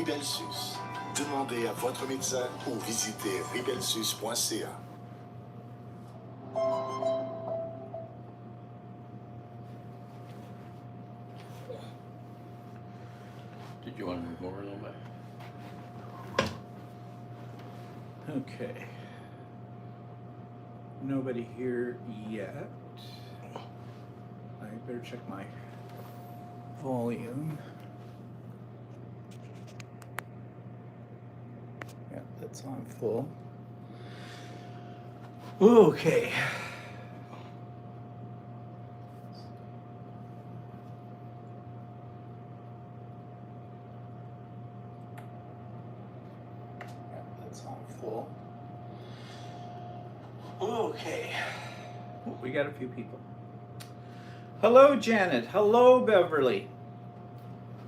Ribelsus. Demandez à votre médecin ou visitez ribelsus.ca. Did you want to move over a little bit? Okay. Nobody here yet. I better check my volume. Yeah, that's on full. Okay. Yeah, that's on full. Okay. Oh, we got a few people. Hello, Janet. Hello, Beverly.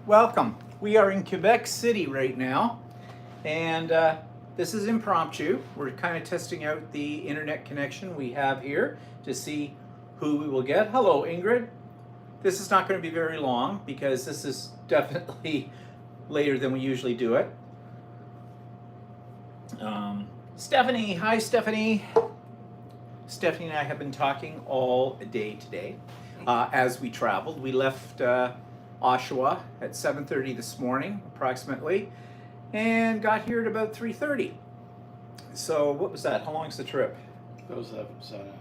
Welcome. We are in Quebec City right now, and this is impromptu. We're kind of testing out the internet connection we have here to see who we will get. Hello, Ingrid. This is not going to be very long because this is definitely later than we usually do it. Stephanie. Hi, Stephanie. Stephanie and I have been talking all day today. As we traveled, we left Oshawa at 7:30 this morning, approximately, and got here at about 3:30. So what was that? How long is the trip? That was 7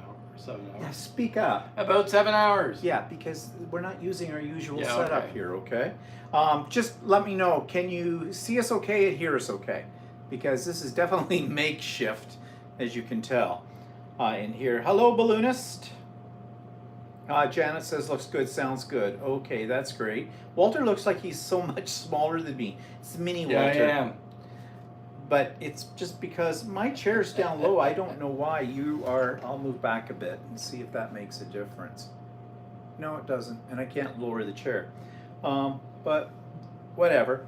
hours. Yeah, speak up. About 7 hours. Yeah, because we're not using our usual Yeah, setup okay. here, okay? Just let me know, can you see us okay and hear us okay? Because this is definitely makeshift, as you can tell. In here, hello, balloonist. Janet says, looks good, sounds good. Okay, that's great. Walter looks like he's so much smaller than me. It's mini Yeah, Walter. I am. But it's just because my chair's down low. I don't know why. You are, I'll move back a bit and see if that makes a difference. No, it doesn't. And I can't lower the chair. But whatever.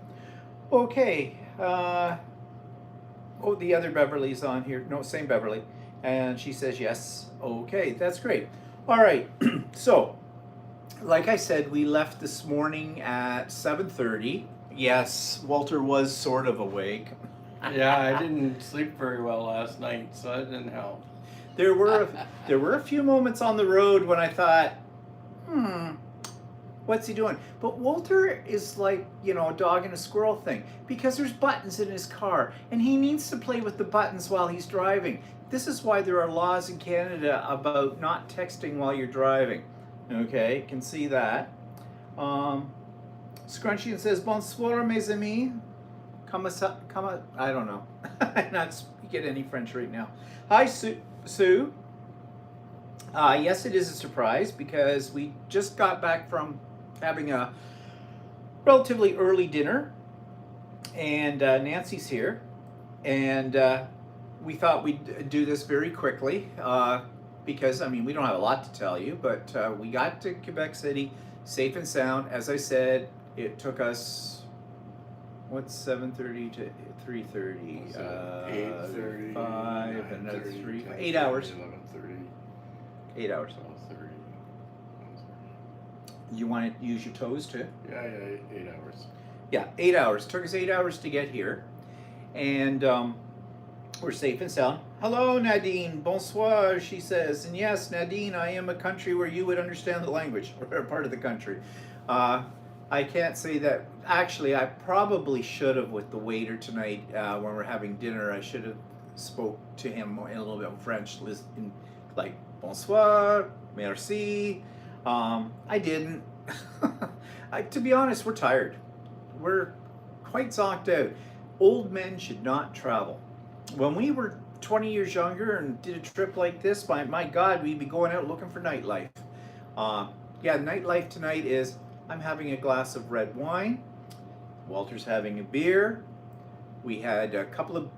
Okay. Oh, the other Beverly's on here. No, same Beverly. And she says yes. Okay, that's great. All right. So, like I said, we left this morning at 7:30. Yes, Walter was sort of awake. Yeah, I didn't sleep very well last night, so that didn't help. There were a few moments on the road when I thought, what's he doing? But Walter is like, you know, a dog and a squirrel thing, because there's buttons in his car and he needs to play with the buttons while he's driving. This is why there are laws in Canada about not texting while you're driving. Okay, you can see that. Scrunchian says, bonsoir mes amis. I don't know. I'm not speaking any French right now. Hi, Sue. Yes, it is a surprise because we just got back from having a relatively early dinner, and Nancy's here, and we thought we'd do this very quickly because, I mean, we don't have a lot to tell you, but we got to Quebec City safe and sound. As I said, it took us, what's 7:30 to 3:30? 8:30, 5, another 9:30, 3, 10:30, 8 hours. 11:30, 8 hours. 12:30. You want to use your toes too? Yeah, 8 hours. Yeah, 8 hours. Took us 8 hours to get here. And we're safe and sound. Hello, Nadine. Bonsoir, she says. And yes, Nadine, I am a country where you would understand the language, or a part of the country. I can't say that. Actually, I probably should have with the waiter tonight when we're having dinner. I should have spoke to him in a little bit of French, like bonsoir, merci. I didn't. To be honest, we're tired. We're quite zonked out. Old men should not travel. When we were 20 years younger and did a trip like this, my God, we'd be going out looking for nightlife. Yeah, nightlife tonight is I'm having a glass of red wine. Walter's having a beer. We had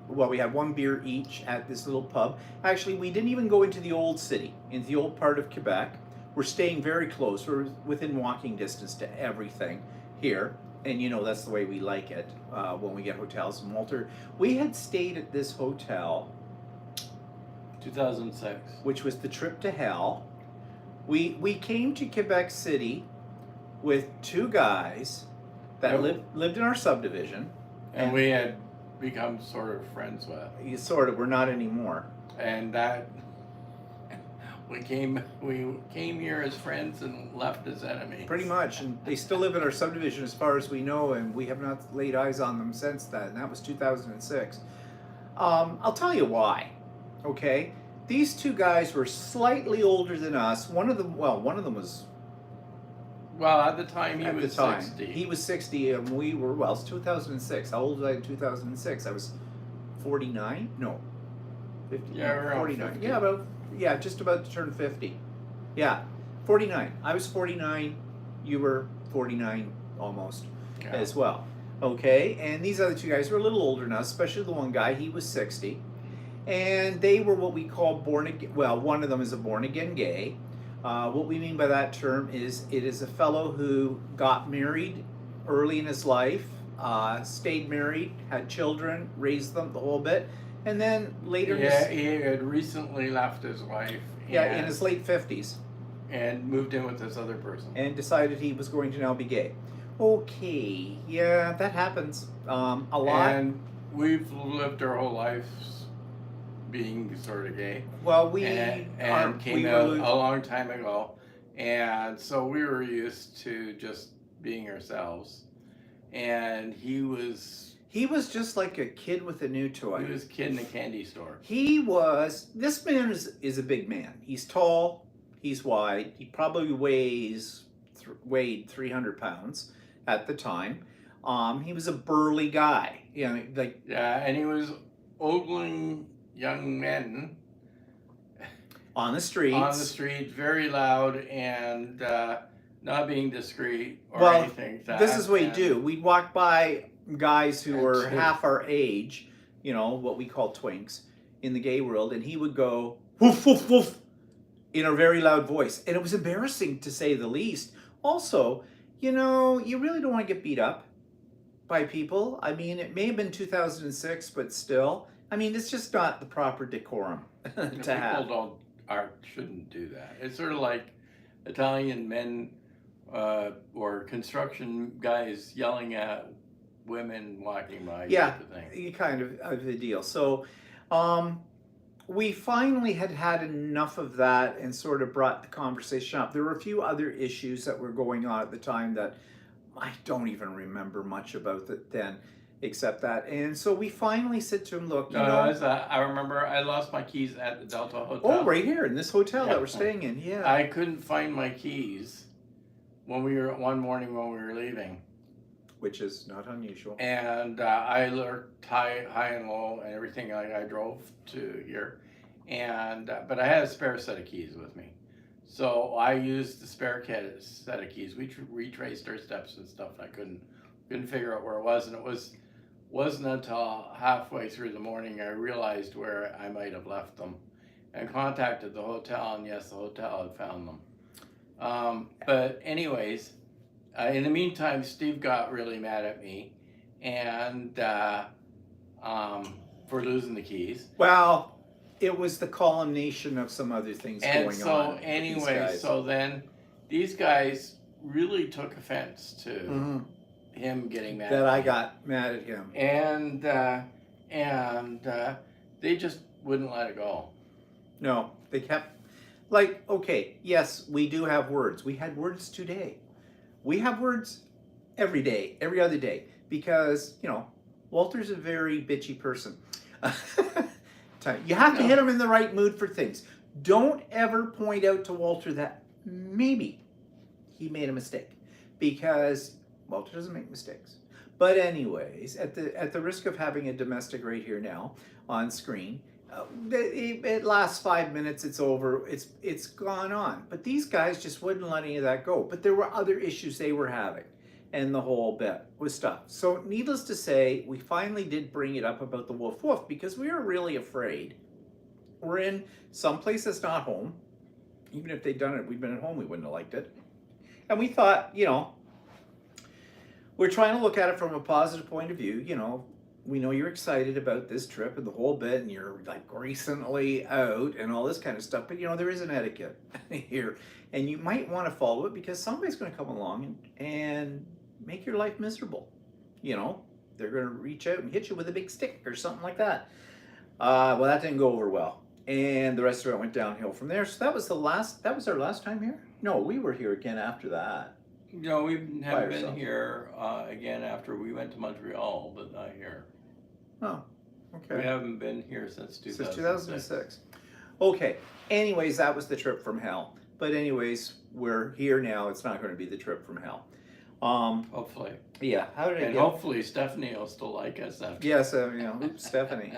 we had one beer each at this little pub. Actually, we didn't even go into the old city, into the old part of Quebec. We're staying very close. We're within walking distance to everything here. And you know, that's the way we like it when we get hotels. And Walter, we had stayed at this hotel 2006. which was the trip to hell. We came to Quebec City with two guys that lived in our subdivision. And we had become sort of friends with. You sort of, we're not anymore. And that we came here as friends and left as enemies. Pretty much, and they still live in our subdivision as far as we know, and we have not laid eyes on them since then. And that was 2006. I'll tell you why. Okay, these two guys were slightly older than us. One of them was. Well, at the time he At was the time, 60. he was 60, and we were, well, it's 2006. How old was I in 2006? I was 49? No. 50, Yeah, around 49. 50. Yeah, just about to turn 50. Yeah, 49. I was 49. You were 49 almost as well. Okay, and these other two guys were a little older than us, especially the one guy. He was 60. And they were what we call born again. Well, one of them is a born again gay. What we mean by that term is it is a fellow who got married early in his life, stayed married, had children, raised them the whole bit, and then later he had recently left his wife. In his late 50s. And moved in with this other person. And decided he was going to now be gay. Okay, yeah, that happens a lot. And we've lived our whole lives being sort of gay. Well, came out a long time ago, and so we were used to just being ourselves. And he was just like a kid with a new toy. He was a kid in a candy store. This man is a big man. He's tall, he's wide. He probably weighed 300 pounds at the time. He was a burly guy. And he was ogling young men on the streets, very loud and not being discreet or anything like that. This is what he'd do. We'd walk by guys who were half our age, what we call twinks in the gay world, and he would go woof woof woof in a very loud voice, and it was embarrassing to say the least. Also, you really don't want to get beat up by people. I mean, it may have been 2006, but still, I mean, it's just not the proper decorum to have. People shouldn't do that. It's sort of like Italian men or construction guys yelling at women walking by. Type of thing. Kind of the deal. So, we finally had enough of that and sort of brought the conversation up. There were a few other issues that were going on at the time that I don't even remember much about then, except that. And so we finally said to him, look, I remember I lost my keys at the Delta Hotel. Oh, right here in this hotel that we're staying in, yeah. I couldn't find my keys one morning when we were leaving. Which is not unusual. And I lurked high and low and everything. I drove to here, but I had a spare set of keys with me, so I used the spare set of keys. We retraced our steps and stuff. And I couldn't figure out where it was, and it wasn't until halfway through the morning I realized where I might have left them, and contacted the hotel. And yes, the hotel had found them. But anyways. In the meantime, Steve got really mad at me, and for losing the keys. Well, it was the culmination of some other things going on. And so, anyway, so then these guys really took offense to him getting mad. That I got mad at him, and they just wouldn't let it go. No, they kept okay, yes, we do have words. We had words today. We have words every day, every other day, because, Walter's a very bitchy person. You have to hit him in the right mood for things. Don't ever point out to Walter that maybe he made a mistake, because Walter doesn't make mistakes. But anyways, at the risk of having a domestic right here now on screen, it lasts 5 minutes, it's over, it's gone on. But these guys just wouldn't let any of that go. But there were other issues they were having, and the whole bit was stuff. So needless to say, we finally did bring it up about the woof woof, because we were really afraid. We're in some place that's not home. Even if they'd done it, we'd been at home, we wouldn't have liked it. And we thought, we're trying to look at it from a positive point of view. We know you're excited about this trip and the whole bit, and you're like recently out and all this kind of stuff, but there is an etiquette here, and you might want to follow it, because somebody's going to come along and make your life miserable. they're going to reach out and hit you with a big stick or something like that. Well, that didn't go over well, and the restaurant went downhill from there. So that was our last time here. No, we were here again after that. No, we haven't been yourself. here again after we went to Montreal, but not here. Oh, okay. We haven't been here since 2006. Since 2006. Okay. Anyways, that was the trip from hell. But anyways, we're here now. It's not going to be the trip from hell. Hopefully. Yeah. How did I And get? Hopefully Stephanie will still like us after. Yes. Oops, Stephanie.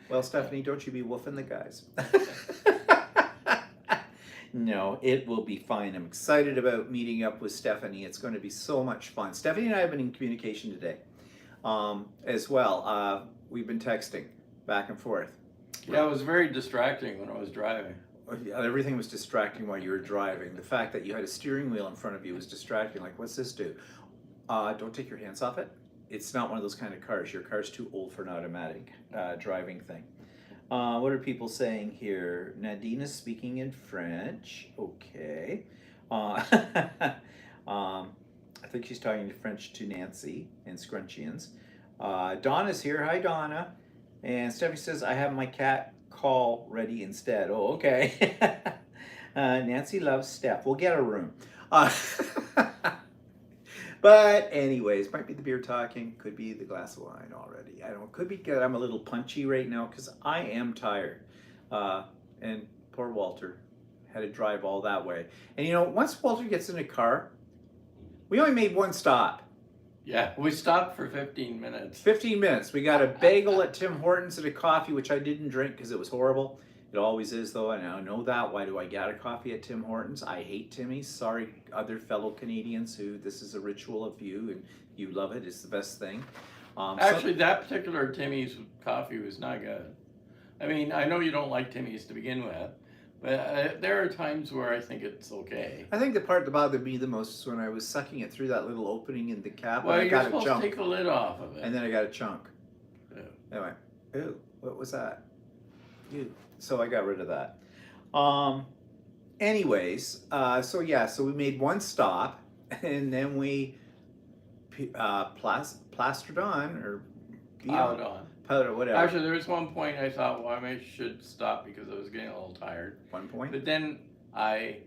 Well, Stephanie, don't you be woofing the guys. No, it will be fine. I'm excited about meeting up with Stephanie. It's going to be so much fun. Stephanie and I have been in communication today as well. We've been texting back and forth. Yeah, it was very distracting when I was driving. Everything was distracting while you were driving. The fact that you had a steering wheel in front of you was distracting. Like, what's this do? Don't take your hands off it. It's not one of those kind of cars. Your car's too old for an automatic driving thing. What are people saying here? Nadine is speaking in French. Okay. I think she's talking in French to Nancy and Scrunchians. Donna's here. Hi, Donna. And Stephanie says, I have my cat call ready instead. Oh, okay. Nancy loves Steph. We'll get a room. But anyways, might be the beer talking, could be the glass of wine already. I don't know, could be good. I'm a little punchy right now because I am tired. And poor Walter had to drive all that way. And you know, once Walter gets in a car, we only made one stop. Yeah, we stopped for 15 minutes. 15 minutes. We got a bagel at Tim Hortons and a coffee, which I didn't drink because it was horrible. It always is, though, and I know that. Why do I get a coffee at Tim Hortons? I hate Timmy's. Sorry, other fellow Canadians who this is a ritual of you and you love it. It's the best thing. Actually, that particular Timmy's coffee was not good. I mean, I know you don't like Timmy's to begin with, but there are times where I think it's okay. I think the part that bothered me the most is when I was sucking it through that little opening in the cap. Well, and I you're got supposed a chunk. to take the lid off of it. And then I got a chunk. Yeah. Anyway, ew, what was that? Ew. So I got rid of that. Anyways, so we made one stop, and then we plastered on, or Piled on. powder, whatever. Actually, there was one point I thought, well, I should stop because I was getting a little tired. One point? But then I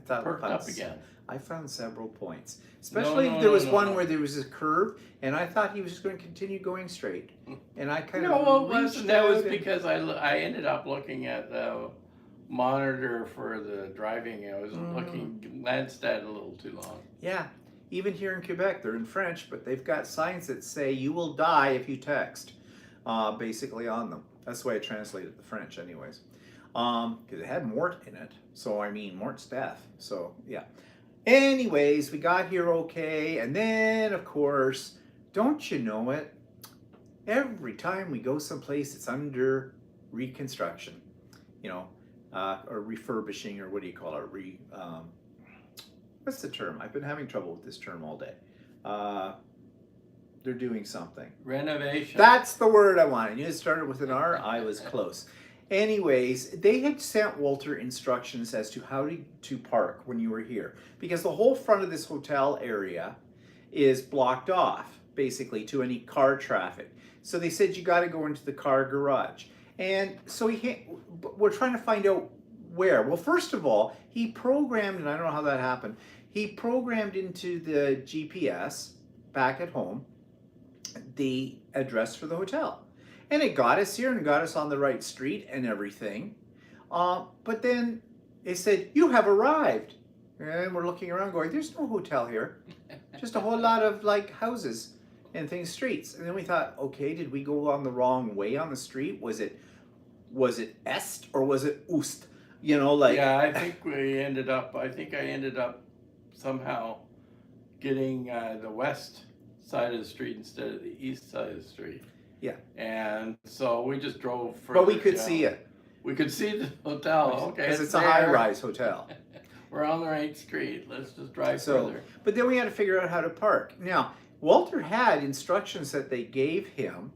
thought perked up again. I found several points. Especially if there was one where there was a curve, and I thought he was just going to continue going straight. And I kind of that was because I ended up looking at the monitor for the driving. I was glanced at it a little too long. Yeah. Even here in Quebec, they're in French, but they've got signs that say you will die if you text, basically on them. That's the way I translated the French anyways. Because it had Mort in it. So, I mean, Mort's death. So, yeah. Anyways, we got here okay. And then, of course, don't you know it? Every time we go someplace, it's under reconstruction. You know, or refurbishing, or what do you call it? What's the term? I've been having trouble with this term all day. They're doing something. Renovation. That's the word I wanted. You started with an R. I was close. Anyways, they had sent Walter instructions as to how to park when you were here. Because the whole front of this hotel area is blocked off, basically, to any car traffic. So they said you got to go into the car garage. And so we're trying to find out where. Well, first of all, he programmed, and I don't know how that happened, he programmed into the GPS back at home the address for the hotel. And it got us here and got us on the right street and everything. But then it said, you have arrived. And we're looking around going, there's no hotel here. Just a whole lot of like houses and things, streets. And then we thought, okay, did we go on the wrong way on the street? Was it est or was it oost? You know, like. Yeah, I think I ended up somehow getting the west side of the street instead of the east side of the street. Yeah. And so we just drove further. But we could see it. We could see the hotel. Okay. Because it's a high-rise hotel. We're on the right street. Let's just drive further. But then we had to figure out how to park. Now, Walter had instructions that they gave him.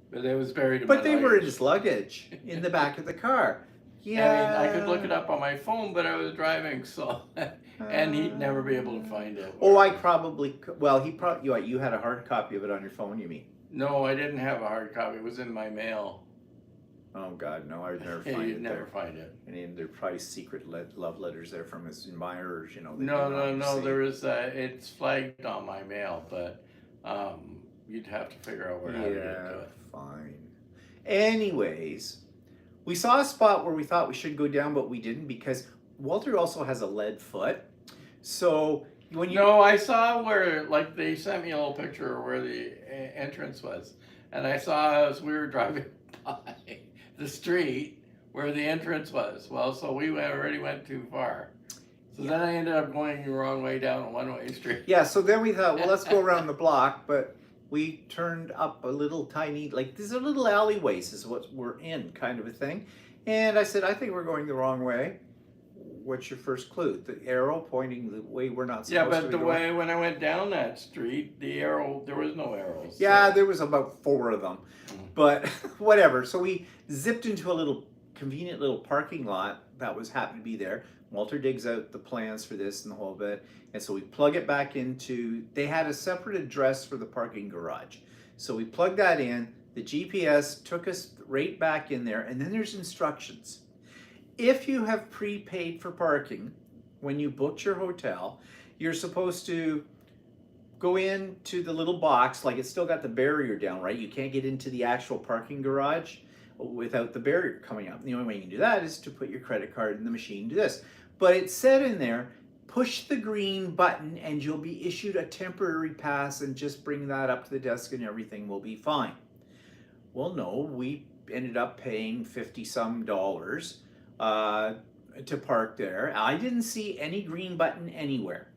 But it was buried in But they were in his luggage in the back of the car. Yeah. I mean, I could look it up on my phone, but I was driving, so and he'd never be able to find it. Oh, I probably could. Well, you had a hard copy of it on your phone, you mean? No, I didn't have a hard copy. It was in my mail. Oh God, no! I would never find You'd it never there. find it. And then there are probably secret love letters there from his admirers, you know. that No, you no, don't no. see. There is. It's flagged on my mail, but you'd have to figure out where how to get to it. Fine. Anyways, we saw a spot where we thought we should go down, but we didn't because Walter also has a lead foot. So when you No, I saw where, like, they sent me a little picture of where the entrance was, and I saw as we were driving by the street where the entrance was. Well, so we already went too far. So then I ended up going the wrong way down a one-way street. Yeah, so then we thought, well, let's go around the block, but we turned up a little tiny, like these are little alleyways is what we're in, kind of a thing. And I said, I think we're going the wrong way. What's your first clue? The arrow pointing the way we're not supposed Yeah, to but be the going. way when I went down that street, the arrow, there was no arrows. Yeah, So. there was about 4 of them, but whatever. So we zipped into a little convenient little parking lot that was happened to be there. Walter digs out the plans for this and the whole bit, and so we plug it back into. They had a separate address for the parking garage, so we plugged that in. The GPS took us right back in there, and then there's instructions. If you have prepaid for parking when you booked your hotel, you're supposed to go into the little box, like it's still got the barrier down, right? You can't get into the actual parking garage without the barrier coming up. The only way you can do that is to put your credit card in the machine, do this. But it said in there, push the green button and you'll be issued a temporary pass and just bring that up to the desk and everything will be fine. Well, no, we ended up paying $50-some to park there. I didn't see any green button anywhere.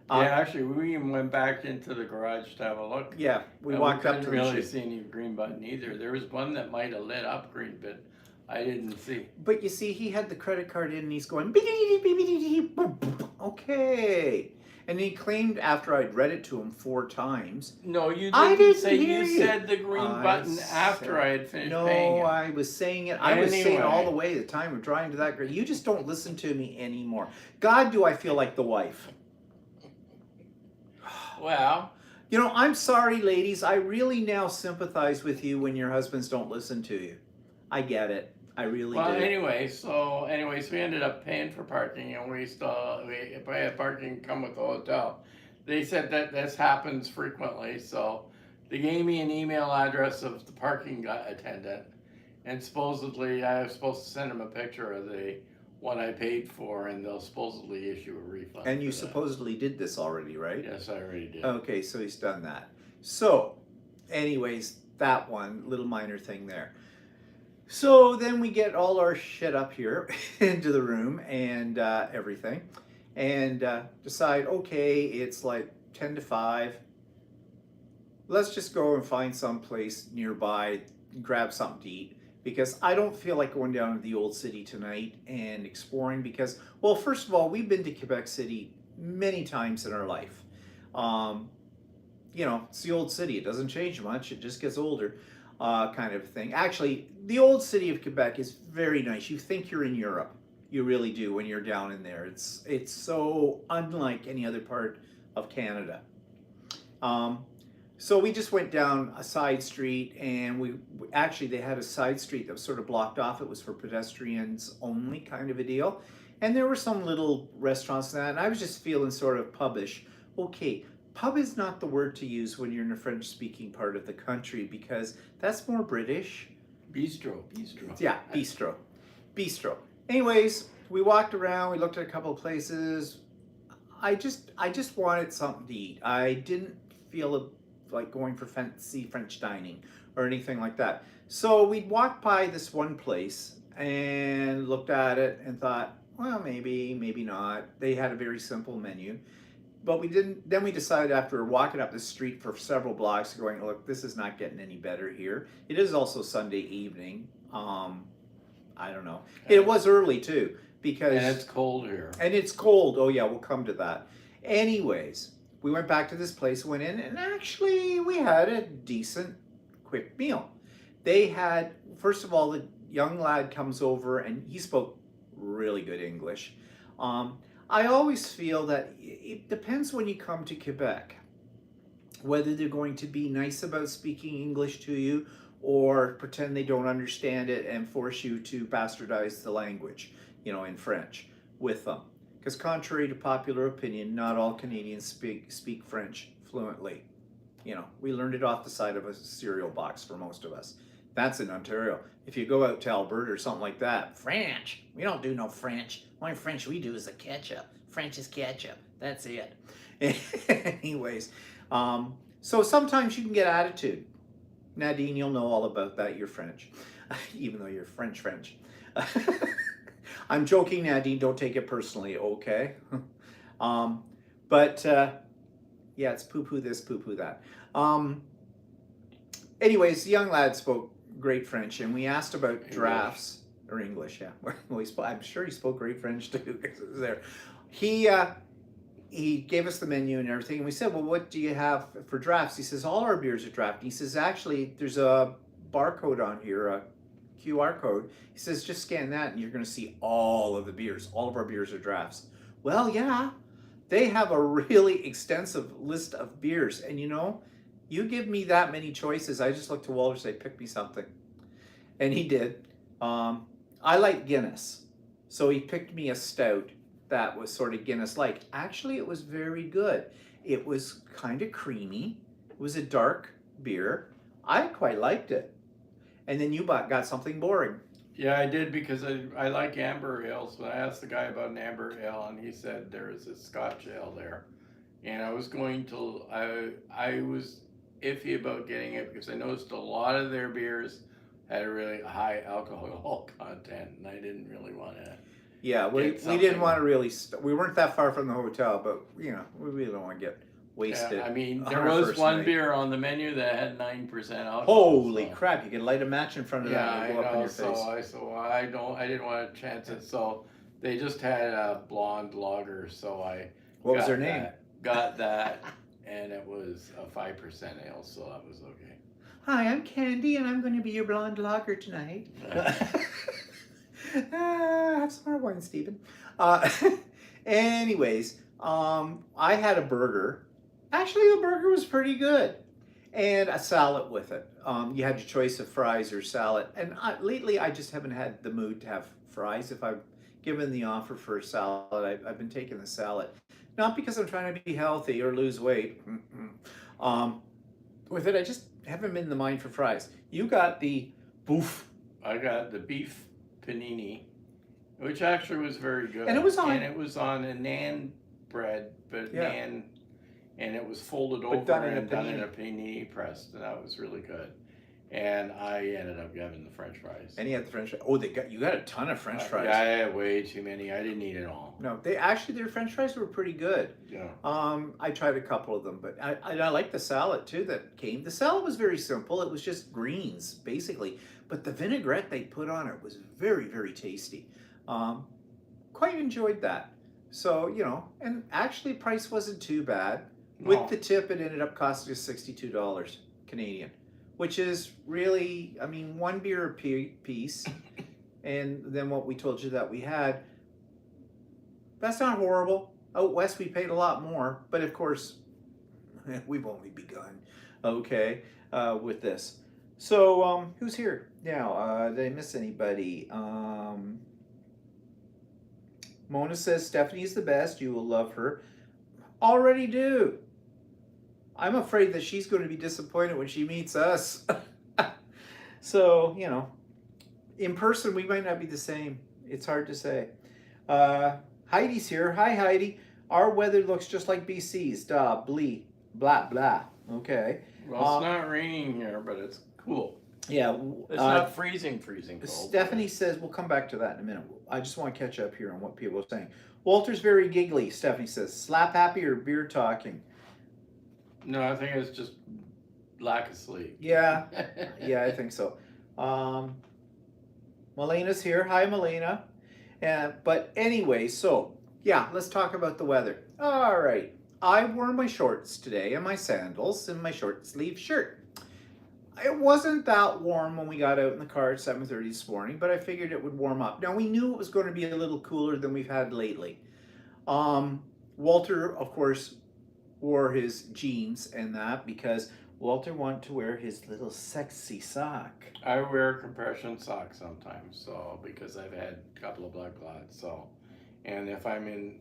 Yeah, actually, we even went back into the garage to have a look. Yeah, we walked up to the didn't really machine. see any green button either. There was one that might have lit up green, but I didn't see. But you see, he had the credit card in and he's going, "Beep-de-dee-dee-beep-de-dee-dee, boom, boom." Okay. And he claimed after I'd read it to him 4 times. No, you I didn't didn't say. hear You you. said the green I button after said- I had finished paying No, it. I was saying it. I was saying it all Anyway. the way the time of driving to that. You just don't listen to me anymore. God, do I feel like the wife. Well, You know, I'm sorry, ladies. I really now sympathize with you when your husbands don't listen to you. I get it. I really do. anyways, we ended up paying for parking, and we had parking come with the hotel. They said that this happens frequently, so they gave me an email address of the parking attendant, and supposedly I was supposed to send them a picture of the one I paid for, and they'll supposedly issue a refund. And you for that. supposedly did this already, right? Yes, I already did. Okay, so he's done that. So, anyways, that one little minor thing there. So then we get all our shit up here into the room and everything, and decide, okay, it's like 10 to 5. Let's just go and find some place nearby, grab something to eat, because I don't feel like going down to the old city tonight and exploring because, well, first of all, we've been to Quebec City many times in our life. You know, it's the old city. It doesn't change much. It just gets older, kind of thing. Actually, the old city of Quebec is very nice. You think you're in Europe. You really do when you're down in there. It's so unlike any other part of Canada. So we just went down a side street, and we actually, they had a side street that was sort of blocked off. It was for pedestrians only, kind of a deal. And there were some little restaurants and that, and I was just feeling sort of pubbish. Okay, pub is not the word to use when you're in a French-speaking part of the country because that's more British. Bistro. Yeah, bistro. Anyways, we walked around, we looked at a couple of places. I just wanted something to eat. I didn't feel like going for fancy French dining or anything like that. So we walked by this one place and looked at it and thought, well, maybe not. They had a very simple menu. But we didn't. Then we decided after walking up the street for several blocks, going, look, this is not getting any better here. It is also Sunday evening. I don't know. It was early too because And it's cold here. and it's cold. Oh yeah, we'll come to that. Anyways, we went back to this place, went in, and actually we had a decent, quick meal. They had, first of all, the young lad comes over and he spoke really good English. I always feel that it depends when you come to Quebec, whether they're going to be nice about speaking English to you or pretend they don't understand it and force you to bastardize the language, in French with them. Because contrary to popular opinion, not all Canadians speak French fluently. We learned it off the side of a cereal box for most of us. That's in Ontario. If you go out to Alberta or something like that, French, we don't do no French. Only French we do is the ketchup. French is ketchup. That's it. Anyways, so sometimes you can get attitude. Nadine, you'll know all about that. You're French, even though you're French. I'm joking, Nadine. Don't take it personally, okay? But yeah, it's poo-poo this, poo-poo that. Anyways, the young lad spoke great French, and we asked about drafts, or English, yeah. Well, I'm sure he spoke great French too, because it was there. He gave us the menu and everything, and we said, well, what do you have for drafts? He says, all our beers are draft. He says, actually, there's a barcode on here, a QR code. He says, just scan that, and you're going to see all of the beers. All of our beers are drafts. Well, yeah, they have a really extensive list of beers, and you give me that many choices, I just look to Walter and say, pick me something. And he did. I like Guinness. So he picked me a stout that was sort of Guinness-like. Actually, it was very good. It was kind of creamy. It was a dark beer. I quite liked it. And then you got something boring. Yeah, I did, because I like amber ale. So I asked the guy about an amber ale, and he said there is a Scotch ale there. And I was I was iffy about getting it because I noticed a lot of their beers had a really high alcohol content, and I didn't really want to. Yeah, we didn't want to really. We weren't that far from the hotel, but we really don't want to get wasted. Yeah, I mean, there was one beer on the menu that had 9% alcohol. Holy crap! You could light a match in front of that and go up in your face. So I didn't want to chance it. So they just had a blonde lager. So what was their name? Got that, and it was a 5% ale, so that was okay. Hi, I'm Candy, and I'm going to be your blonde lager tonight. Have some more wine, Stephen. Anyways, I had a burger. Actually, the burger was pretty good. And a salad with it. You had your choice of fries or salad. And lately, I just haven't had the mood to have fries. If I've given the offer for a salad, I've been taking the salad. Not because I'm trying to be healthy or lose weight. With it, I just haven't been in the mind for fries. You got the boof. I got the beef panini, which actually was very good. And it was on a naan bread, but yeah. Naan, and it was folded over and done in a panini press, and that was really good. And I ended up having the French fries. And you had the French fries. Oh, you got a ton of French fries. Yeah, I had way too many. I didn't eat it all. No, their French fries were pretty good. Yeah. I tried a couple of them, but I like the salad too that came. The salad was very simple. It was just greens basically, but the vinaigrette they put on it was very, very tasty. Quite enjoyed that. So and actually price wasn't too bad. No. With the tip, it ended up costing us $62 Canadian. Which is really, I mean, one beer a piece, and then what we told you that we had, that's not horrible. Out west, we paid a lot more, but of course, we've only begun, okay, with this. So, who's here now? Did I miss anybody? Mona says, Stephanie's the best. You will love her. Already do. I'm afraid that she's going to be disappointed when she meets us. So, in person, we might not be the same. It's hard to say. Heidi's here. Hi, Heidi. Our weather looks just like BC's. Blee, blah, blah. Okay. Well, it's not raining here, but it's cool. Yeah. It's not freezing cold. Stephanie says, we'll come back to that in a minute. I just want to catch up here on what people are saying. Walter's very giggly, Stephanie says. Slap happy or beer talking? No, I think it's just lack of sleep. Yeah, yeah, I think so. Melena's here. Hi, Melena. But anyway, so, yeah, let's talk about the weather. All right. I wore my shorts today and my sandals and my short sleeve shirt. It wasn't that warm when we got out in the car at 7:30 this morning, but I figured it would warm up. Now, we knew it was going to be a little cooler than we've had lately. Walter, of course, wore his jeans and that because Walter wanted to wear his little sexy sock. I wear compression socks sometimes, so because I've had a couple of blood clots. So, and if I'm in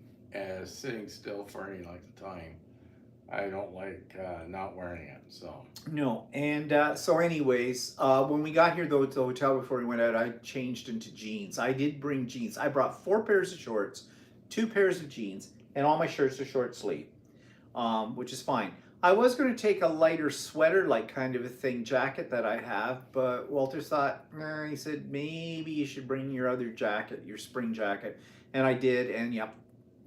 sitting still for any length of time, I don't like not wearing it. So No, and so anyways, when we got here though to the hotel before we went out, I changed into jeans. I did bring jeans. I brought 4 pairs of shorts, 2 pairs of jeans, and all my shirts are short sleeve, which is fine. I was going to take a lighter sweater, like kind of a thing jacket that I have, but Walter thought, nah, he said, maybe you should bring your other jacket, your spring jacket. And I did, and yep,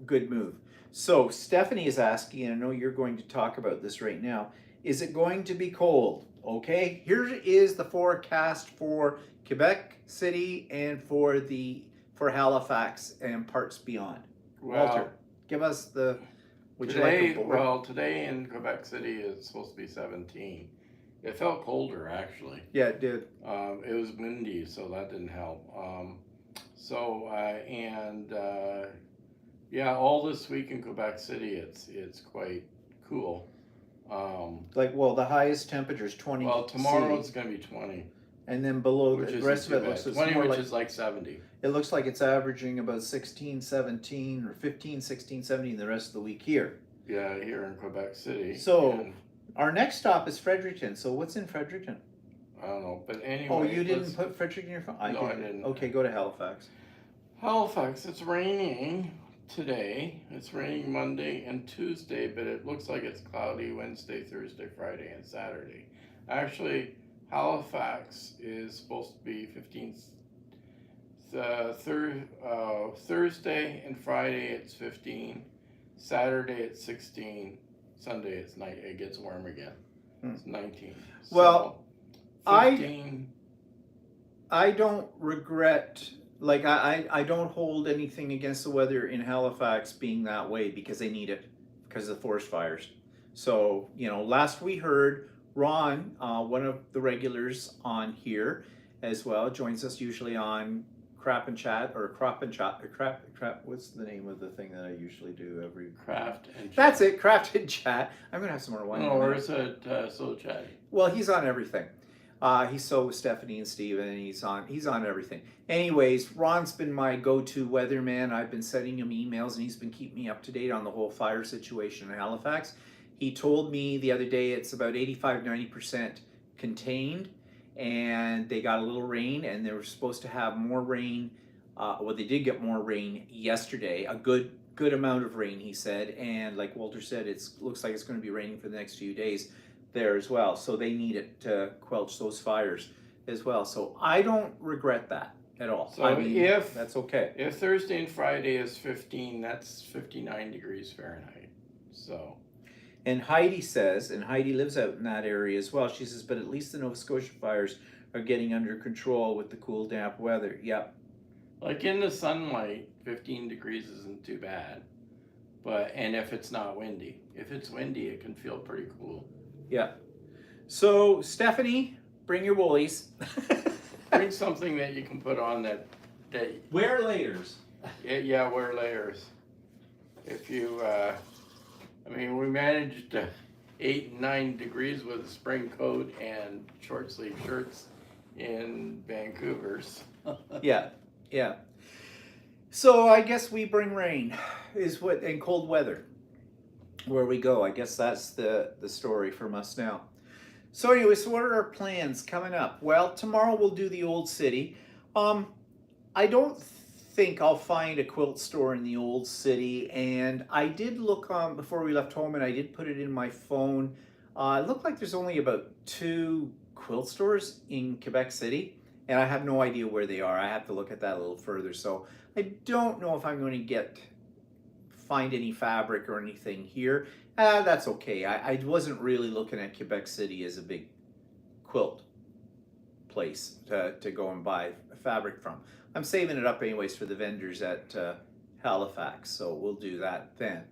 good move. So Stephanie is asking, and I know you're going to talk about this right now, is it going to be cold? Okay, here is the forecast for Quebec City and for Halifax and parts beyond. well, Walter, give us the... Would you today, like a board? well, today in Quebec City is supposed to be 17. It felt colder actually. Yeah, it did. It was windy, so that didn't help. Yeah, all this week in Quebec City, it's quite cool. The highest temperature is 20. Well, tomorrow C, it's going to be 20, and then below which the is rest of it looks 20, more which like is like 70. it looks like it's averaging about 16, 17, or 15, 16, 17 the rest of the week here. Yeah, here in Quebec City. So And our next stop is Fredericton. So what's in Fredericton? I don't know, but anyway. Oh, you didn't put Fredericton in your phone? No, I didn't. Okay, go to Halifax. Halifax, it's raining today. It's raining Monday and Tuesday, but it looks like it's cloudy Wednesday, Thursday, Friday, and Saturday. Actually, Halifax is supposed to be 15. Thursday and Friday it's 15. Saturday it's 16. Sunday it's night. It gets warm again. It's 19. Well, so 15. I don't regret, like, I don't hold anything against the weather in Halifax being that way because they need it because of the forest fires. So, last we heard, Ron, one of the regulars on here as well, joins us usually on Crap and Chat, or Crop and Chat, or Crap, what's the name of the thing that I usually do every... Craft and Chat. That's it, Craft and Chat. I'm going to have some more wine. No, or is it So Chatty? Well, he's on everything. He's so with Stephanie and Steven, and he's on everything. Anyways, Ron's been my go-to weatherman. I've been sending him emails, and he's been keeping me up to date on the whole fire situation in Halifax. He told me the other day it's about 85-90% contained, and they got a little rain, and they were supposed to have more rain. They did get more rain yesterday, a good amount of rain, he said, and like Walter said, it looks like it's going to be raining for the next few days there as well, so they need it to quelch those fires as well. So I don't regret that at all. So if that's okay. If Thursday and Friday is 15, that's 59 degrees Fahrenheit. So. And Heidi says, and Heidi lives out in that area as well, she says, but at least the Nova Scotia fires are getting under control with the cool, damp weather. Yep. Like in the sunlight, 15 degrees isn't too bad. And if it's not windy. If it's windy, it can feel pretty cool. Yeah. So, Stephanie, bring your woolies. Bring something that you can put on that Wear layers. Yeah, wear layers. If you, we managed 8 and 9 degrees with a spring coat and short sleeve shirts in Vancouver's. Yeah. So I guess we bring rain, and cold weather where we go. I guess that's the story from us now. So anyway, so what are our plans coming up? Well, tomorrow we'll do the Old City. I don't think I'll find a quilt store in the Old City, and I did look on before we left home, and I did put it in my phone. It looked like there's only about 2 quilt stores in Quebec City, and I have no idea where they are. I have to look at that a little further, so I don't know if I'm going to find any fabric or anything here. That's okay. I wasn't really looking at Quebec City as a big quilt place to go and buy fabric from. I'm saving it up anyways for the vendors at Halifax, so we'll do that then.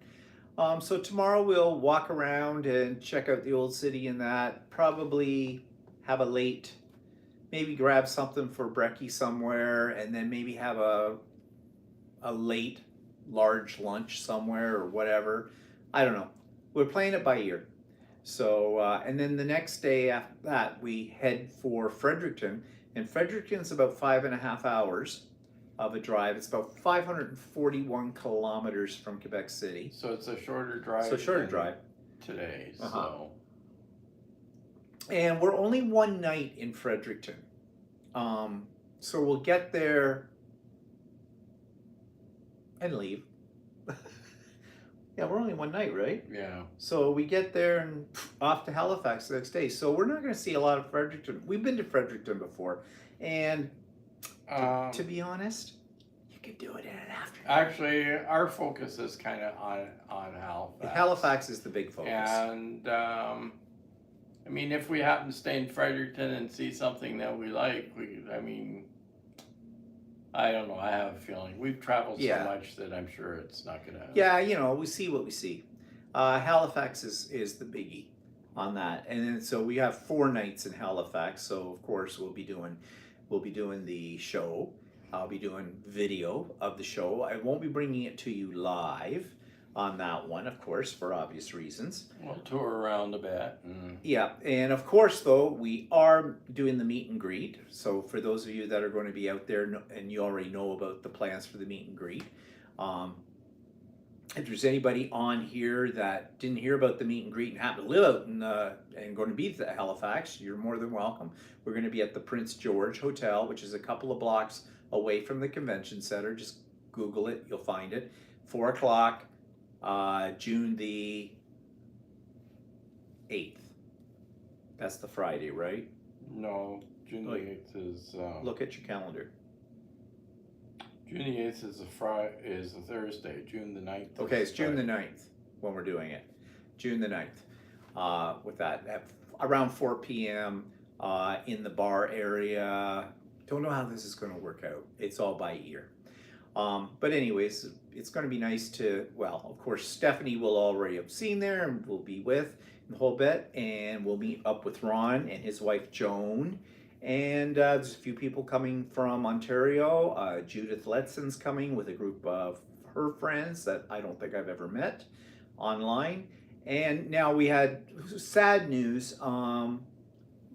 So tomorrow we'll walk around and check out the Old City and that. Probably have a late, maybe grab something for brekkie somewhere, and then maybe have a late large lunch somewhere or whatever. I don't know. We're playing it by ear. So, and then the next day after that, we head for Fredericton. And Fredericton's about 5.5 hours of a drive. It's about 541 kilometers from Quebec City. So it's a shorter drive. So shorter drive today. So. And we're only one night in Fredericton. So we'll get there and leave. Yeah, we're only one night, right? Yeah. So we get there and off to Halifax the next day. So we're not going to see a lot of Fredericton. We've been to Fredericton before. And to be honest, you could do it in an afternoon. Actually, our focus is kind of on Halifax. Halifax is the big focus. And I mean, if we happen to stay in Fredericton and see something that we like, I don't know. I have a feeling we've traveled so much that I'm sure it's not gonna. Yeah, you know, we see what we see. Halifax is the biggie on that, and then so we have 4 nights in Halifax. So of course we'll be doing the show. I'll be doing video of the show. I won't be bringing it to you live on that one, of course, for obvious reasons. We'll tour around a bit. Yeah, and of course, though, we are doing the meet and greet. So for those of you that are going to be out there and you already know about the plans for the meet and greet, if there's anybody on here that didn't hear about the meet and greet and happen to live out and going to be at Halifax, you're more than welcome. We're going to be at the Prince George Hotel, which is a couple of blocks away from the convention center. Just Google it, you'll find it. 4 o'clock. June the 8th. That's the Friday, right? No, June the 8th is... Look at your calendar. June the 8th is a Thursday. June the 9th. Okay, it's June the 9th when we're doing it. June the 9th. With that, at around 4 p.m. In the bar area. Don't know how this is going to work out. It's all by ear. But anyways, it's going to be nice to, well, of course, Stephanie will already have seen there and will be with the whole bit. And we'll meet up with Ron and his wife, Joan. And there's a few people coming from Ontario. Judith Ledson's coming with a group of her friends that I don't think I've ever met online. And now we had sad news.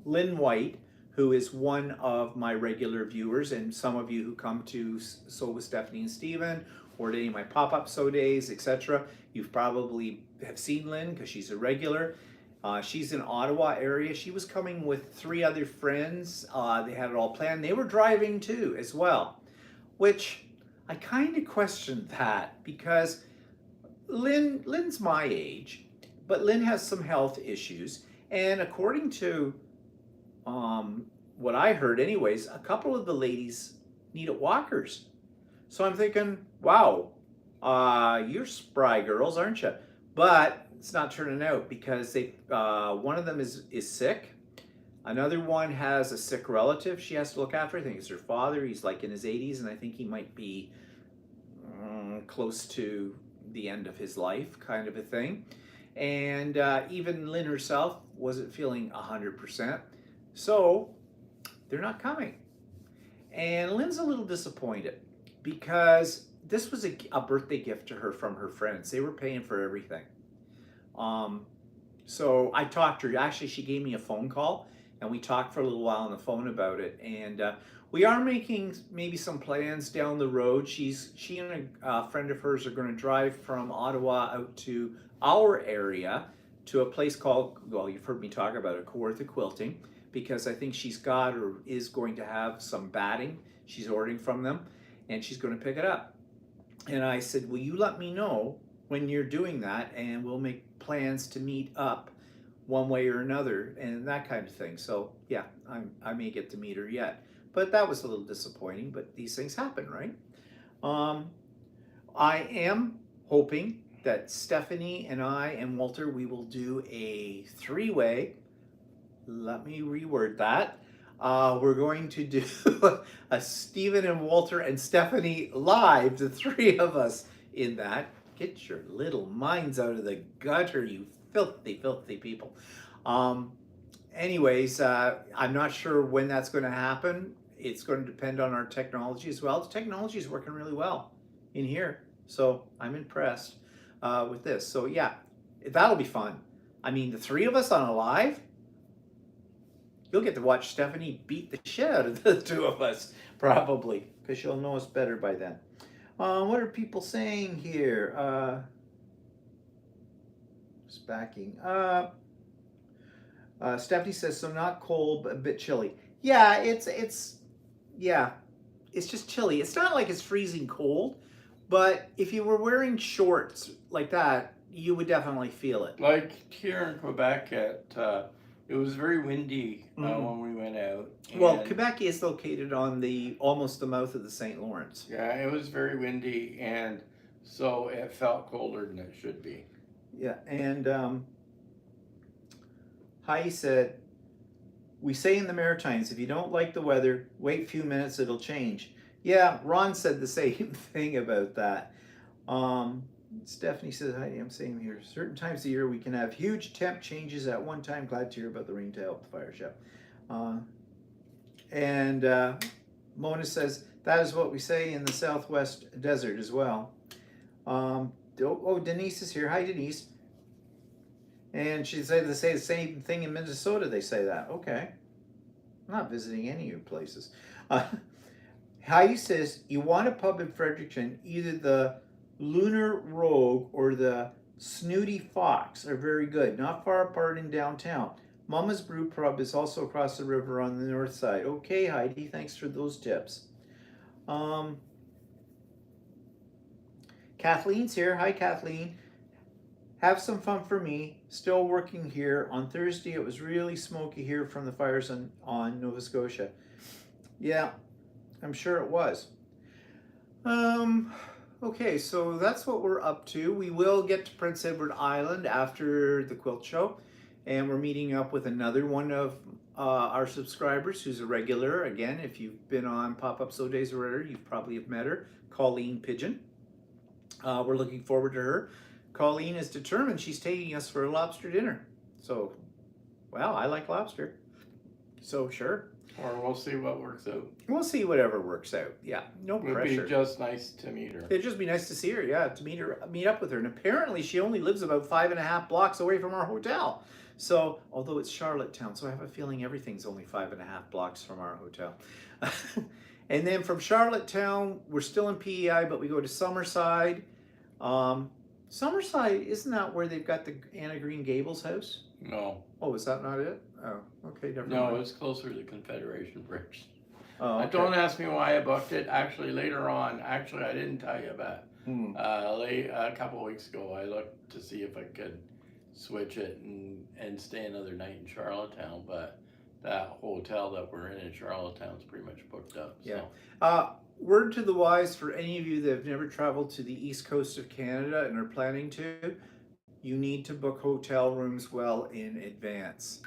Lynn White, who is one of my regular viewers, and some of you who come to So with Stephanie and Steven, or to any of my pop-up So days, etc. You've probably have seen Lynn because she's a regular. She's in Ottawa area. She was coming with 3 other friends. They had it all planned. They were driving too as well, which I kind of questioned that because Lynn's my age, but Lynn has some health issues, and according to what I heard anyways, a couple of the ladies needed walkers. So I'm thinking, wow, you're spry girls, aren't you? But it's not turning out because one of them is sick. Another one has a sick relative she has to look after. I think it's her father. He's like in his 80s, and I think he might be close to the end of his life, kind of a thing. And even Lynn herself wasn't feeling 100%. So they're not coming. And Lynn's a little disappointed because this was a birthday gift to her from her friends. They were paying for everything. So I talked to her. Actually, she gave me a phone call, and we talked for a little while on the phone about it. And we are making maybe some plans down the road. She and a friend of hers are going to drive from Ottawa out to our area to a place called, well, you've heard me talk about it, Quilter Quilting, because I think she's got or is going to have some batting. She's ordering from them, and she's going to pick it up. And I said, will you let me know when you're doing that, and we'll make plans to meet up one way or another, and that kind of thing. So yeah, I may get to meet her yet. But that was a little disappointing, but these things happen, right? I am hoping that Stephanie and I and Walter, we will do a 3-way. Let me reword that. We're going to do a Stephen and Walter and Stephanie live, the 3 of us in that. Get your little minds out of the gutter, you filthy, filthy people. Anyways, I'm not sure when that's going to happen. It's going to depend on our technology as well. The technology is working really well in here. So I'm impressed with this. So yeah, that'll be fun. I mean, the three of us on a live, you'll get to watch Stephanie beat the shit out of the two of us, probably, because she'll know us better by then. What are people saying here? Just backing up. Stephanie says, so not cold, but a bit chilly. Yeah, it's just chilly. It's not like it's freezing cold, but if you were wearing shorts like that, you would definitely feel it. Like here in Quebec, it was very windy when we went out. Well, Quebec is located on almost the mouth of the St. Lawrence. Yeah, it was very windy, and so it felt colder than it should be. Yeah, and Heidi said, we say in the Maritimes, if you don't like the weather, wait a few minutes, it'll change. Yeah, Ron said the same thing about that. Stephanie says, Heidi, I'm saying here, certain times of the year we can have huge temp changes at one time. Glad to hear about the rain to help the fire shop. And Mona says, that is what we say in the Southwest Desert as well. Denise is here. Hi, Denise. And she said they say the same thing in Minnesota. They say that. Okay. I'm not visiting any of your places. Heidi says, you want a pub in Fredericton, either the Lunar Rogue or the Snooty Fox are very good, not far apart in downtown. Mama's Brew Pub is also across the river on the north side. Okay, Heidi, thanks for those tips. Kathleen's here. Hi, Kathleen. Have some fun for me. Still working here. On Thursday, it was really smoky here from the fires on Nova Scotia. Yeah, I'm sure it was. Okay, so that's what we're up to. We will get to Prince Edward Island after the quilt show, and we're meeting up with another one of our subscribers who's a regular. Again, if you've been on Pop-Up So Days or whatever, you probably have met her, Colleen Pigeon. We're looking forward to her. Colleen is determined she's taking us for a lobster dinner. So, well, I like lobster. So, sure. Or we'll see what works out. We'll see whatever works out. Yeah, no pressure. It'd be just nice to meet her. It'd just be nice to see her, yeah, to meet up with her. And apparently she only lives about 5.5 blocks away from our hotel. So, although it's Charlottetown, so I have a feeling everything's only 5.5 blocks from our hotel. And then from Charlottetown, we're still in PEI, but we go to Summerside. Summerside, isn't that where they've got the Anna Green Gables house? No. Oh, is that not it? Oh, okay, never mind. No, it's closer to Confederation Bridge. Oh, okay. Don't ask me why I booked it. Actually, later on, I didn't tell you about it. A couple of weeks ago, I looked to see if I could switch it and stay another night in Charlottetown, but that hotel that we're in Charlottetown's pretty much booked up. Yeah. So. Word to the wise for any of you that have never traveled to the east coast of Canada and are planning to, you need to book hotel rooms well in advance.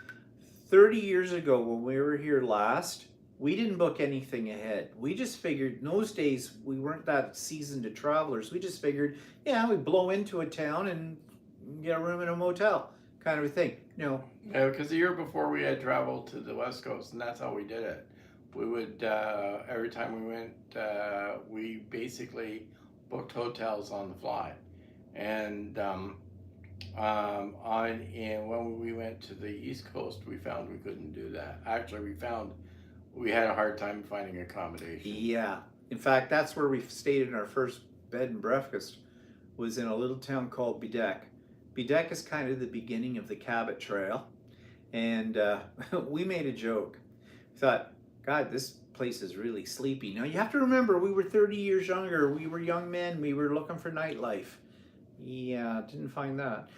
30 years ago when we were here last, we didn't book anything ahead. We just figured, in those days, we weren't that seasoned to travelers. We just figured, yeah, we blow into a town and get a room in a motel, kind of a thing. Yeah, because the year before we had traveled to the West Coast, and that's how we did it. We would, every time we went, we basically booked hotels on the fly. And when we went to the East Coast, we found we couldn't do that. Actually, we had a hard time finding accommodation. Yeah. In fact, that's where we stayed in our first bed and breakfast, was in a little town called Bedeque. Bedeque is kind of the beginning of the Cabot Trail. And we made a joke. We thought, God, this place is really sleepy. Now, you have to remember, we were 30 years younger. We were young men. We were looking for nightlife. Yeah, didn't find that.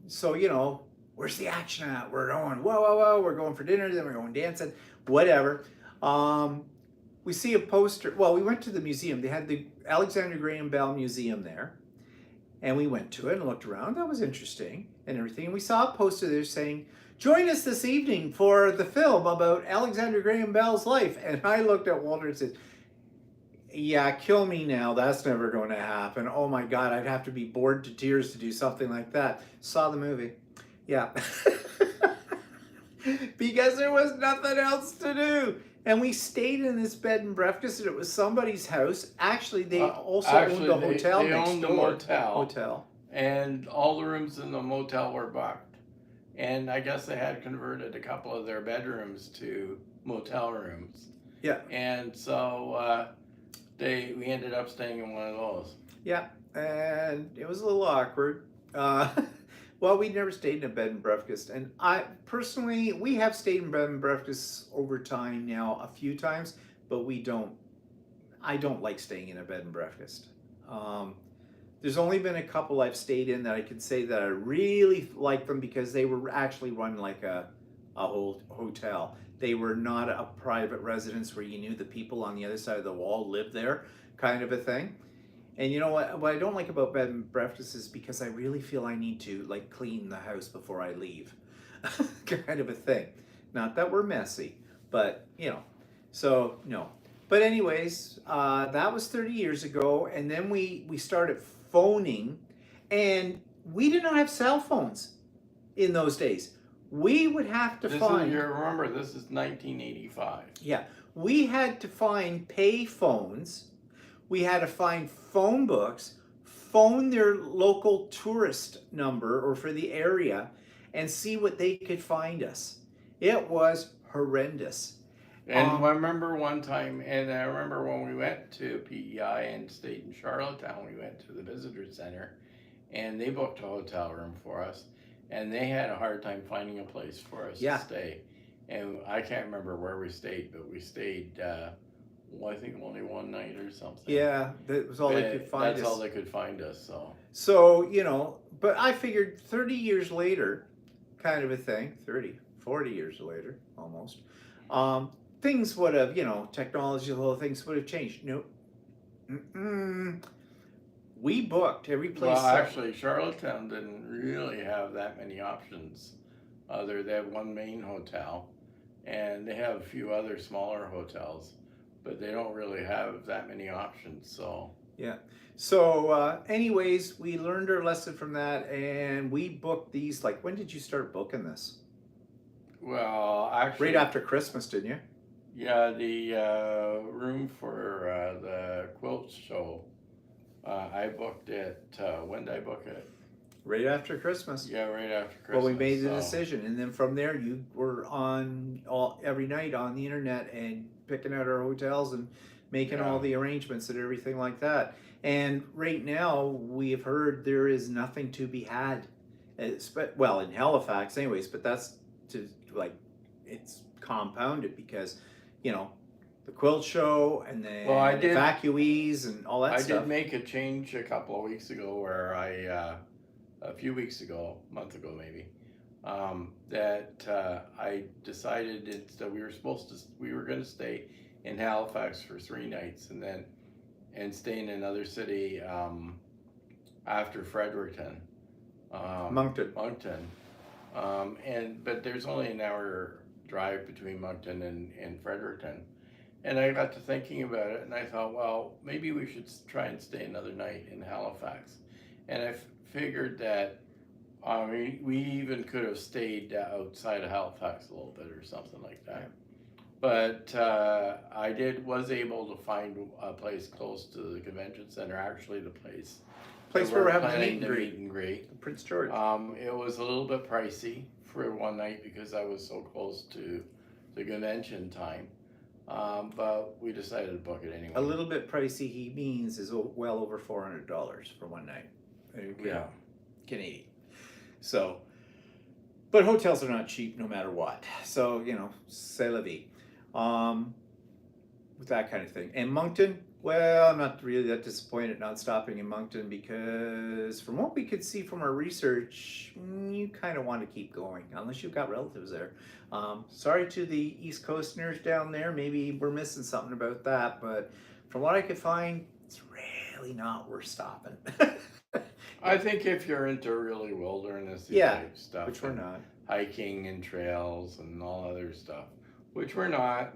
So, you know, where's the action at? We're going, whoa. We're going for dinner, then we're going dancing, whatever. We see a poster. Well, we went to the museum. They had the Alexander Graham Bell Museum there. And we went to it and looked around. That was interesting and everything. And we saw a poster there saying, join us this evening for the film about Alexander Graham Bell's life. And I looked at Walter and said, yeah, kill me now. That's never going to happen. Oh my God, I'd have to be bored to tears to do something like that. Saw the movie. Yeah. Because there was nothing else to do. And we stayed in this bed and breakfast, and it was somebody's house. Actually, they also Actually, owned a hotel they next owned the door. motel. And all the rooms in the motel were booked. And I guess they had converted a couple of their bedrooms to motel rooms. Yeah. And so we ended up staying in one of those. Yeah, and it was a little awkward. Well, we never stayed in a bed and breakfast, and I personally, we have stayed in bed and breakfasts over time now a few times, but I don't like staying in a bed and breakfast. There's only been a couple I've stayed in that I could say that I really like them because they were actually run like a whole hotel. They were not a private residence where you knew the people on the other side of the wall lived there, kind of a thing. And you know what I don't like about bed and breakfast is because I really feel I need to like clean the house before I leave, kind of a thing. Not that we're messy, but you know, so no. But anyways, that was 30 years ago, and then we started phoning, and we did not have cell phones in those days. We would have to find. Remember, this is 1985. Yeah, we had to find pay phones. We had to find phone books, phone their local tourist number or for the area, and see what they could find us. It was horrendous. And I remember one time, and I remember when we went to PEI and stayed in Charlottetown, we went to the visitor center, and they booked a hotel room for us, and they had a hard time finding a place for us to stay. And I can't remember where we stayed, but we stayed, I think only one night or something. Yeah, that was all they could find us. That's all they could find us, so. So, you know, but I figured 30 years later, kind of a thing, 40 years later, almost, things would have, you know, technology, the whole things would have changed. Nope. We booked every place. Well, actually, Charlottetown didn't really have that many options. They have one main hotel, and they have a few other smaller hotels, but they don't really have that many options, so. Yeah. So anyways, we learned our lesson from that, and we booked these, like, when did you start booking this? Well, actually. Right after Christmas, didn't you? Yeah, the room for the quilt show, I booked it, when did I book it? Right after Christmas. Yeah, right after Christmas. Well, we made the decision, and then from there, you were on every night on the internet and picking out our hotels and making all the arrangements and everything like that. And right now, we have heard there is nothing to be had. Well, in Halifax, anyways, but that's it's compounded because, you know, the quilt show and then evacuees and all that stuff. I did make a change a couple of weeks ago where a few weeks ago, a month ago maybe, that I decided that we were going to stay in Halifax for 3 nights and stay in another city after Fredericton. Moncton. But there's only an hour drive between Moncton and Fredericton. And I got to thinking about it, and I thought, well, maybe we should try and stay another night in Halifax. And I figured that we even could have stayed outside of Halifax a little bit or something like that. But I was able to find a place close to the convention center, actually the place Where we're having meet and greet. Prince George. It was a little bit pricey for one night because I was so close to the convention time. But we decided to book it anyway. A little bit pricey, he means, is well over $400 for one night. Yeah. Canadian. So, but hotels are not cheap no matter what. So, you know, c'est la vie. With that kind of thing. And Moncton, well, I'm not really that disappointed not stopping in Moncton because from what we could see from our research, you kind of want to keep going unless you've got relatives there. Sorry to the East Coasters down there. Maybe we're missing something about that, but from what I could find, it's really not worth stopping. I think if you're into really wilderness type stuff, which we're not, hiking and trails and all other stuff, which we're not.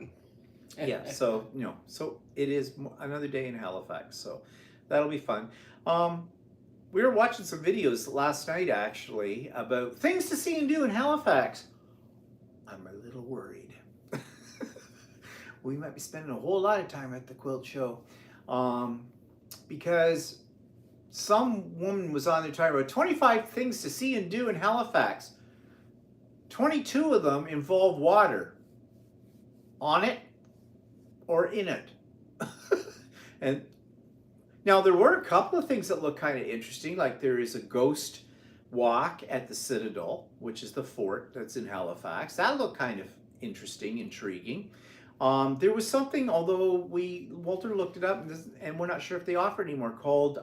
Yeah, so so it is another day in Halifax, so that'll be fun. We were watching some videos last night actually about things to see and do in Halifax. I'm a little worried. we might be spending a whole lot of time at the quilt show, because some woman was on there talking about 25 things to see and do in Halifax. 22 of them involve water on it or in it. And now there were a couple of things that look kind of interesting, like there is a ghost walk at the Citadel, which is the fort that's in Halifax. That looked kind of interesting, intriguing. There was something, although Walter looked it up, and we're not sure if they offer it anymore, called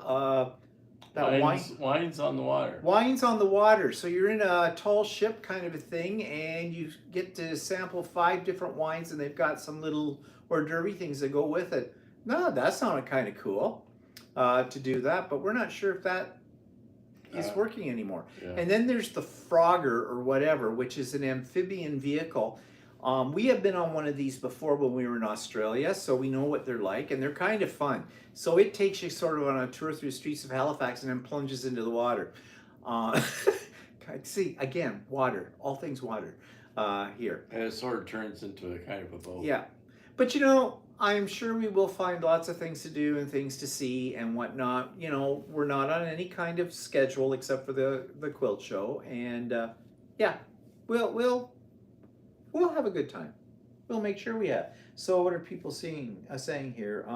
Wines on the water. Wines on the water. So you're in a tall ship kind of a thing, and you get to sample 5 different wines, and they've got some little hors d'oeuvre things that go with it. No, that sounded kind of cool to do that, but we're not sure if that is working anymore. Yeah. And then there's the Frogger or whatever, which is an amphibian vehicle. We have been on one of these before when we were in Australia, so we know what they're like, and they're kind of fun. So it takes you sort of on a tour through the streets of Halifax and then plunges into the water. See, again, water, all things water here. And it sort of turns into a kind of a boat. Yeah. But I'm sure we will find lots of things to do and things to see and whatnot. We're not on any kind of schedule except for the quilt show, and yeah, we'll have a good time. We'll make sure we have. So what are people saying here?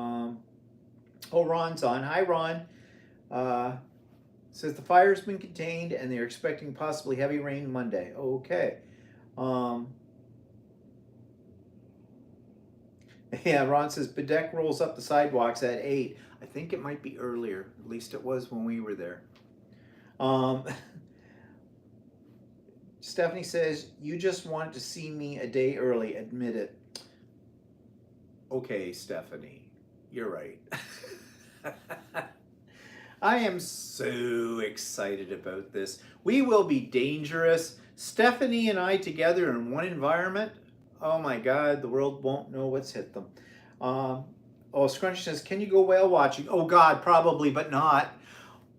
Ron's on. Hi, Ron. Says the fire's been contained and they're expecting possibly heavy rain Monday. Okay. Yeah, Ron says Bedeck rolls up the sidewalks at 8. I think it might be earlier. At least it was when we were there. Stephanie says, you just wanted to see me a day early. Admit it. Okay, Stephanie. You're right. I am so excited about this. We will be dangerous. Stephanie and I together in one environment. Oh my God, the world won't know what's hit them. Scrunch says, can you go whale watching? Oh God, probably, but not.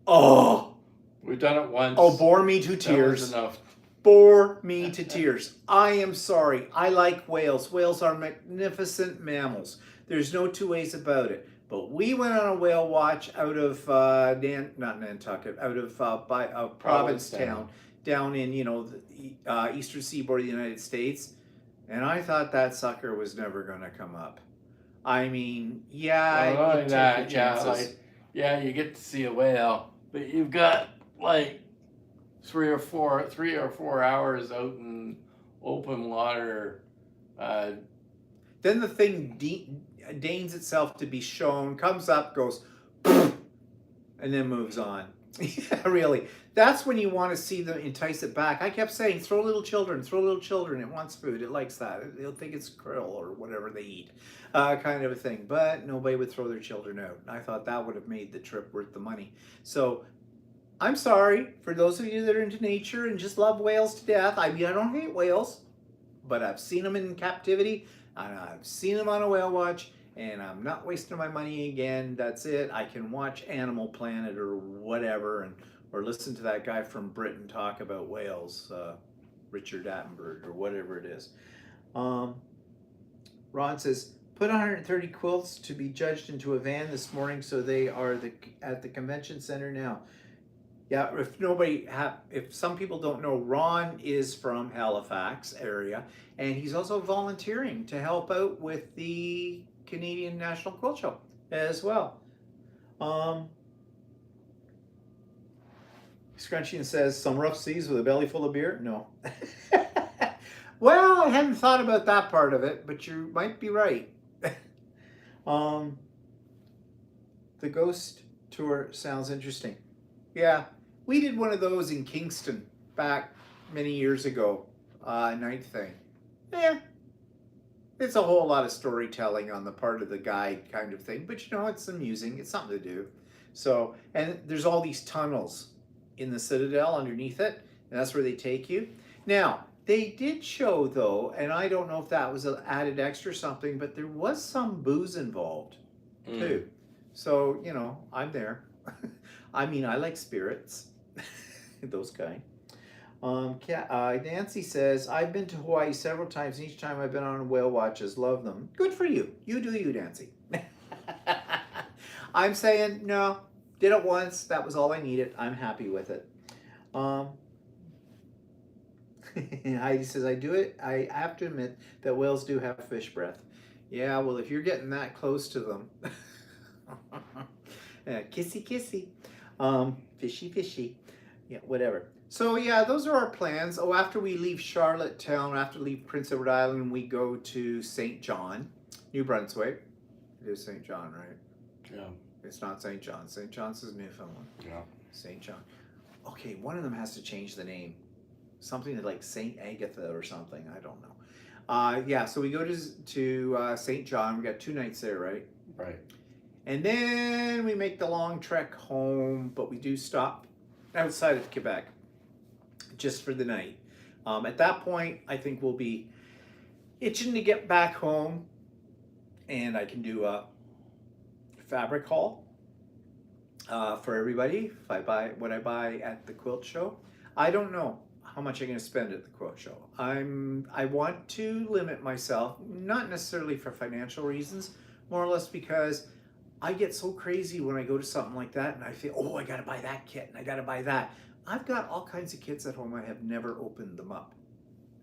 Oh. We've done it once. Oh, bore me to tears. That was enough. Bore me to tears. I am sorry. I like whales. Whales are magnificent mammals. There's no two ways about it. But we went on a whale watch out of not Nantucket, out of Provincetown, down in the eastern seaboard of the United States, and I thought that sucker was never going to come up. I mean, yeah, well, you take your chances. You get to see a whale, but you've got like 3 or 4 hours out in open water. Then the thing deigns itself to be shown, comes up, goes, and then moves on. Yeah, really. That's when you want to see them entice it back. I kept saying, throw little children. It wants food. It likes that. It'll think it's krill or whatever they eat, kind of a thing. But nobody would throw their children out. I thought that would have made the trip worth the money. So I'm sorry for those of you that are into nature and just love whales to death. I mean, I don't hate whales, but I've seen them in captivity, and I've seen them on a whale watch, and I'm not wasting my money again. That's it. I can watch Animal Planet or whatever, or listen to that guy from Britain talk about whales, Richard Attenborough or whatever it is. Ron says, put 130 quilts to be judged into a van this morning, so they are at the convention center now. Yeah, if some people don't know, Ron is from Halifax area, and he's also volunteering to help out with the Canadian National Quilt Show as well. Scrunchian says, some rough seas with a belly full of beer? No. Well, I hadn't thought about that part of it, but you might be right. The ghost tour sounds interesting. Yeah, we did one of those in Kingston back many years ago, night thing. Yeah, it's a whole lot of storytelling on the part of the guide kind of thing, but it's amusing. It's something to do. So, and there's all these tunnels in the Citadel underneath it, and that's where they take you. Now, they did show though, and I don't know if that was an added extra something, but there was some booze involved too. So, I'm there. I mean, I like spirits, those kind. Nancy says, I've been to Hawaii several times, and each time I've been on whale watches. Love them. Good for you. You do you, Nancy. I'm saying, no, did it once. That was all I needed. I'm happy with it. Heidi says, I have to admit that whales do have fish breath. Yeah, well, if you're getting that close to them. Kissy, kissy. Fishy, fishy. Yeah, whatever. So yeah, those are our plans. Oh, after we leave Charlottetown, after we leave Prince Edward Island, we go to St. John, New Brunswick. It is St. John, right? Yeah. It's not St. John. St. John's is Newfoundland. Yeah. St. John. Okay, one of them has to change the name. Something like St. Agatha or something. I don't know. Yeah, so we go to St. John. We got 2 nights there, right? Right. And then we make the long trek home, but we do stop outside of Quebec just for the night. At that point, I think we'll be itching to get back home, and I can do a fabric haul for everybody. If I buy what I buy at the quilt show, I don't know how much I'm going to spend at the quilt show. I want to limit myself, not necessarily for financial reasons, more or less because I get so crazy when I go to something like that, and I feel, oh, I got to buy that kit and I got to buy that. I've got all kinds of kits at home. I have never opened them up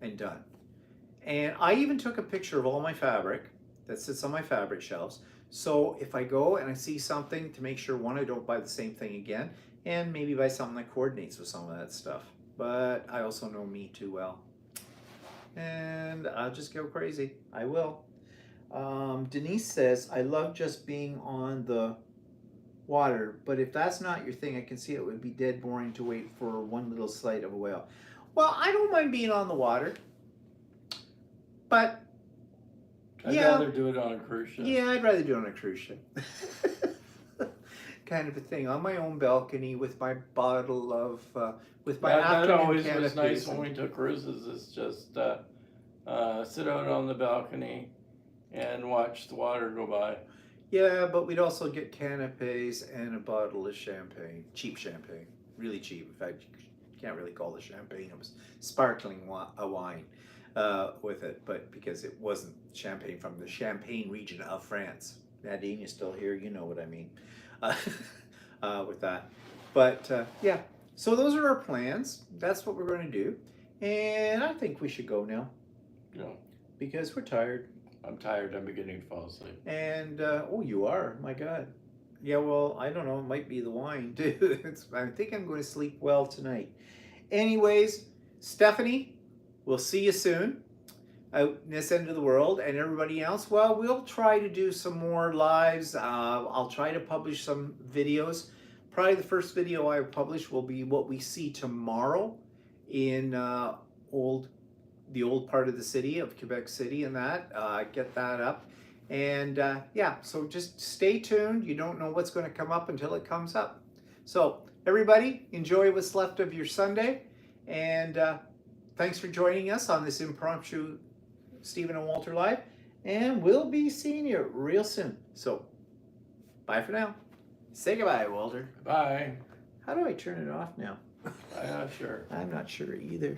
and done. And I even took a picture of all my fabric that sits on my fabric shelves. So if I go and I see something, to make sure, one, I don't buy the same thing again, and maybe buy something that coordinates with some of that stuff. But I also know me too well. And I'll just go crazy. I will. Denise says, I love just being on the water, but if that's not your thing, I can see it would be dead boring to wait for one little sight of a whale. Well, I don't mind being on the water, but I'd rather do it on a cruise ship. Yeah, I'd rather do it on a cruise ship. Kind of a thing, on my own balcony with my bottle of, with my afternoon that always canapes. was nice when we took cruises. Is just sit out on the balcony and watch the water go by. Yeah, but we'd also get canapes and a bottle of champagne, cheap champagne, really cheap. In fact, you can't really call it champagne. It was sparkling wine with it, but because it wasn't champagne from the Champagne region of France. Nadine, you still here? You know what I mean with that. But yeah, so those are our plans. That's what we're going to do. And I think we should go now. Yeah. Because we're tired. I'm tired. I'm beginning to fall asleep. And, oh, you are? My God. Yeah, well, I don't know. It might be the wine, too. I think I'm going to sleep well tonight. Anyways, Stephanie, we'll see you soon out in this end of the world. And everybody else, well, we'll try to do some more lives. I'll try to publish some videos. Probably the first video I publish will be what we see tomorrow in the old part of the city of Quebec City, and that get that up. And yeah, so just stay tuned. You don't know what's going to come up until it comes up. So everybody, enjoy what's left of your Sunday, and thanks for joining us on this impromptu Stephen and Walter Live, and we'll be seeing you real soon. So bye for now. Say goodbye, Walter. Bye. How do I turn it off now? I'm not sure. I'm not sure either.